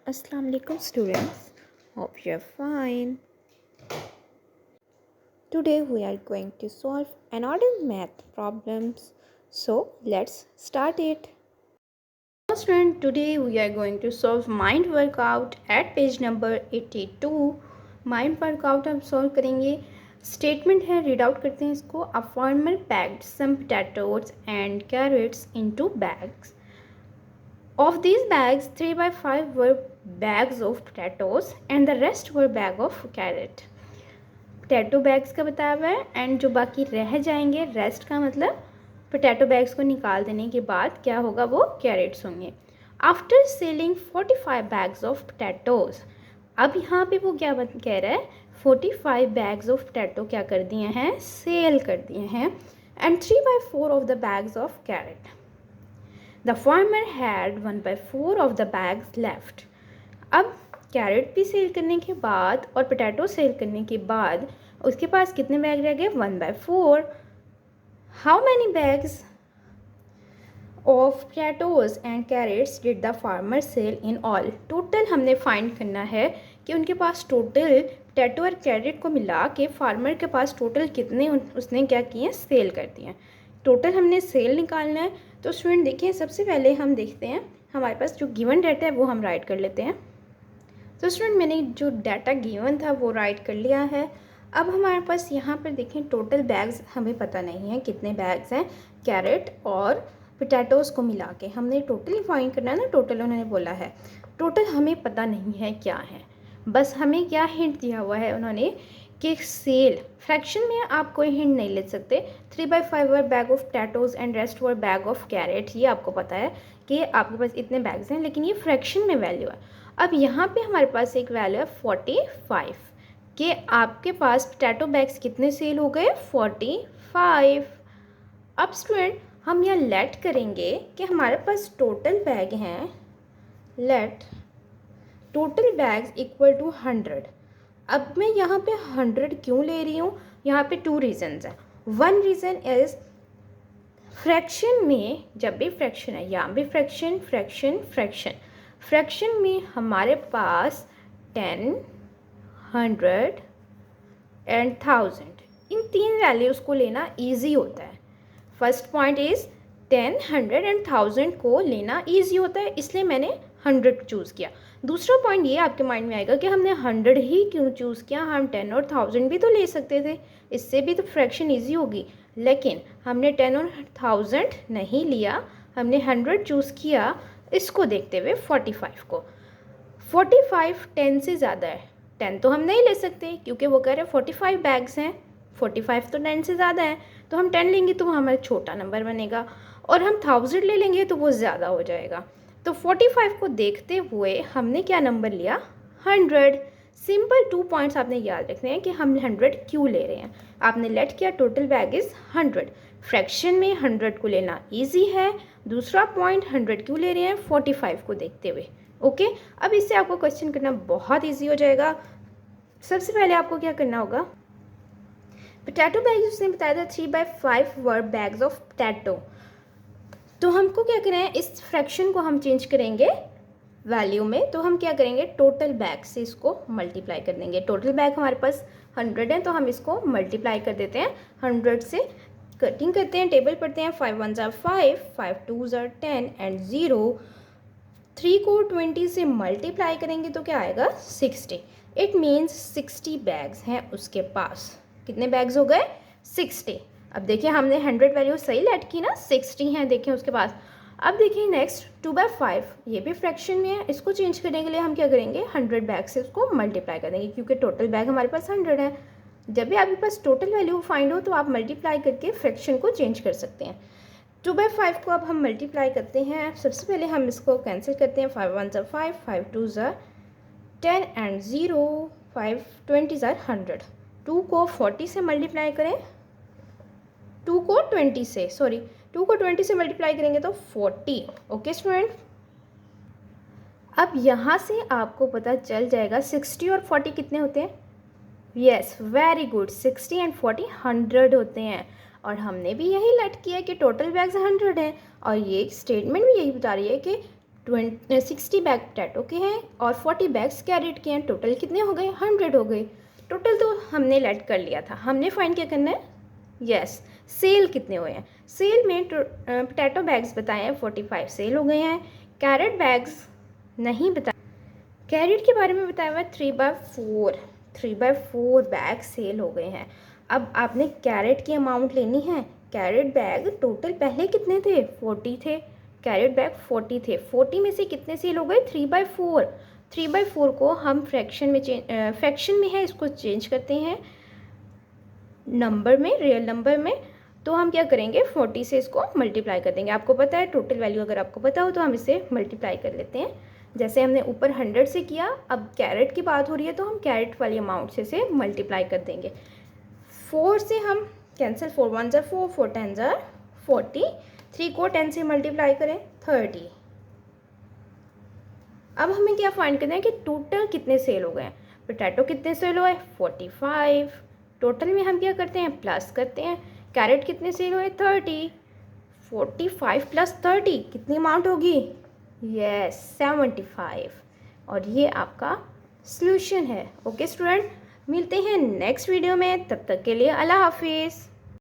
Assalamu alaikum students. Hope you're fine. Today we are going to solve another math problems. So let's start it. So student, today we are going to solve mind workout at page number 82. Mind workout हम solve करेंगे. Statement है, read out करते हैं इसको. A farmer packed some potatoes and carrots into bags. Of these bags, 3 by 5 were bags of potatoes and the rest were bag of carrot. Potato bags का बताया हुआ है एंड जो बाकी रह जाएंगे, रेस्ट का मतलब पोटैटो बैग्स को निकाल देने के बाद क्या होगा, वो कैरेट्स होंगे. After selling 45 bags of potatoes. अब यहाँ पे वो क्या कह रहा है, 45 बैग्स ऑफ पोटैटो क्या कर दिए हैं, सेल कर दिए हैं. And 3 by 4 of the bags of carrot. The farmer had 1 by 4 of the bags left. अब कैरेट भी सेल करने के बाद और पोटैटो सेल करने के बाद उसके पास कितने बैग रह गए, 1 by 4. How many bags of potatoes and carrots did the farmer sell in all. Total हमने फाइंड करना है कि उनके पास टोटल पोटैटो और कैरेट को मिला के फार्मर के पास टोटल कितने उसने क्या किए, सेल कर दिए. टोटल हमने सेल निकालना है. तो स्टूडेंट देखिए, सबसे पहले हम देखते हैं हमारे पास जो गिवन डाटा है वो हम राइट कर लेते हैं. तो स्टूडेंट मैंने जो डाटा गिवन था वो राइट कर लिया है. अब हमारे पास यहाँ पर देखें टोटल बैग्स हमें पता नहीं है कितने बैग्स हैं कैरेट और पोटैटोज़ को मिला के. हमने टोटल फाइंड करना है ना, टोटल उन्होंने बोला है. टोटल हमें पता नहीं है क्या है, बस हमें क्या हिंट दिया हुआ है उन्होंने कि सेल. फ्रैक्शन में आप कोई हिंट नहीं ले सकते. 3 by 5 were bag of potatoes and rest were bag of carrot. ये आपको पता है कि आपके पास इतने बैग्स हैं, लेकिन ये फ्रैक्शन में वैल्यू है. अब यहाँ पे हमारे पास एक वैल्यू है 45 कि आपके पास पोटैटो बैग्स कितने सेल हो गए, 45. अब स्टूडेंट हम यहाँ लेट करेंगे कि हमारे पास टोटल बैग हैं. Let total bags equal to 100. अब मैं यहाँ पे 100 क्यों ले रही हूँ, यहाँ पे 2 रीज़न्स हैं. वन रीज़न इज़ फ्रैक्शन में जब भी फ्रैक्शन है, यहाँ भी फ्रैक्शन फ्रैक्शन फ्रैक्शन. फ्रैक्शन में हमारे पास 10, 100 एंड 1000 इन 3 वैल्यूज़ को लेना इजी होता है. फर्स्ट पॉइंट इज़ 10, 100 एंड 1000 को लेना इजी होता है, इसलिए मैंने 100 चूज़ किया. दूसरा पॉइंट ये आपके माइंड में आएगा कि हमने 100 ही क्यों चूज़ किया, हम 10 और 1000 भी तो ले सकते थे, इससे भी तो फ्रैक्शन ईजी होगी. लेकिन हमने 10 और 1000 नहीं लिया, हमने 100 चूज़ किया. इसको देखते हुए 45 को, 45 10 से ज़्यादा है. 10 तो हम नहीं ले सकते क्योंकि वो कह रहे हैं 45 बैग्स हैं. 45 तो 10 से ज़्यादा है, तो हम 10 लेंगे तो वो हमारा छोटा नंबर बनेगा, और हम 1000 ले लेंगे तो वो ज़्यादा हो जाएगा. तो 45 को देखते हुए हमने क्या नंबर लिया, 100. सिंपल 2 पॉइंट्स आपने याद रखने हैं कि हम 100 क्यों ले रहे हैं. आपने लेट किया टोटल बैग इज़ 100. फ्रैक्शन में 100 को लेना इजी है. दूसरा पॉइंट 100 क्यों ले रहे हैं, 45 को देखते हुए. ओके, अब इससे आपको क्वेश्चन करना बहुत इजी हो जाएगा. सबसे पहले आपको क्या करना होगा, पोटैटो बैग्स उसने बताया था 3 by 5 were bags of potato. तो हमको क्या करना है, इस फ्रैक्शन को हम चेंज करेंगे वैल्यू में. तो हम क्या करेंगे, टोटल बैग से इसको मल्टीप्लाई कर देंगे. टोटल बैग हमारे पास 100 है तो हम इसको मल्टीप्लाई कर देते हैं 100 से. कटिंग करते हैं, टेबल पढ़ते हैं. 5 1s are 5, 5 2s are 10 and 0. 3 को 20 से मल्टीप्लाई करेंगे तो क्या आएगा, 60. इट मीन्स 60 बैग्स हैं उसके पास. कितने बैग्स हो गए, 60. अब देखिए हमने 100 वैल्यू सही लेट की ना, 60 हैं देखें उसके पास. अब देखिए नेक्स्ट 2 by 5, ये भी फ्रैक्शन में है. इसको चेंज करने के लिए हम क्या करेंगे, 100 बैग से उसको मल्टीप्लाई कर देंगे क्योंकि टोटल बैग हमारे पास 100 है. जब भी आपके पास टोटल वैल्यू फाइंड हो तो आप मल्टीप्लाई करके फ्रैक्शन को चेंज कर सकते हैं. 2 by 5 को अब हम मल्टीप्लाई करते हैं. सबसे पहले हम इसको कैंसिल करते हैं. 5 1s are 5, 5 2s are 10 and 0. 5 20s are 100. 2 को 40 से मल्टीप्लाई करें, 2 को 20 से मल्टीप्लाई करेंगे तो 40. ओके स्टूडेंट, अब यहाँ से आपको पता चल जाएगा 60 और 40 कितने होते हैं. यस, वेरी गुड, 60 एंड 40 100 होते हैं. और हमने भी यही लेट किया कि टोटल बैग्स 100 हैं, और ये स्टेटमेंट भी यही बता रही है कि 60 बैग पोटैटो के हैं और 40 बैग्स कैरेट के हैं। टोटल कितने हो गए? 100 हो गए। टोटल तो हमने लेट कर लिया था, हमने फाइंड क्या करना है? यस, सेल कितने हुए हैं। सेल में पोटैटो बैग्स बताए हैं 45 सेल हो गए हैं। कैरेट बैग्स नहीं बताए, कैरेट के बारे में बताया हुआ है 3/4 बैग सेल हो गए हैं। अब आपने कैरेट की अमाउंट लेनी है। कैरेट बैग टोटल पहले कितने थे? 40 थे। कैरेट बैग 40 थे, 40 में से कितने सेल हो गए? 3/4। 3/4 को हम फ्रैक्शन में है, इसको चेंज करते हैं नंबर में, रियल नंबर में। तो हम क्या करेंगे? 40 से इसको मल्टीप्लाई कर देंगे। आपको पता है टोटल वैल्यू अगर आपको पता हो तो हम इसे मल्टीप्लाई कर लेते हैं। जैसे हमने ऊपर 100 से किया, अब कैरेट की बात हो रही है तो हम कैरेट वाली अमाउंट से इसे मल्टीप्लाई कर देंगे। 4 से हम कैंसिल, 4 1 ज़ा 4, 4 10 ज़ा 40। 3 को 10 से मल्टीप्लाई करें 30। अब हमें क्या फाइंड करना है कि टोटल कितने सेल हो गए हैं। पोटैटो कितने सेल हुए? 45। टोटल में हम क्या करते हैं? प्लस करते हैं। कैरेट कितने सेल हुए? 30। 45 प्लस 30 कितनी अमाउंट होगी? यस, 75। और ये आपका सॉल्यूशन है। ओके स्टूडेंट, मिलते हैं नेक्स्ट वीडियो में, तब तक के लिए अल्लाह हाफिज़।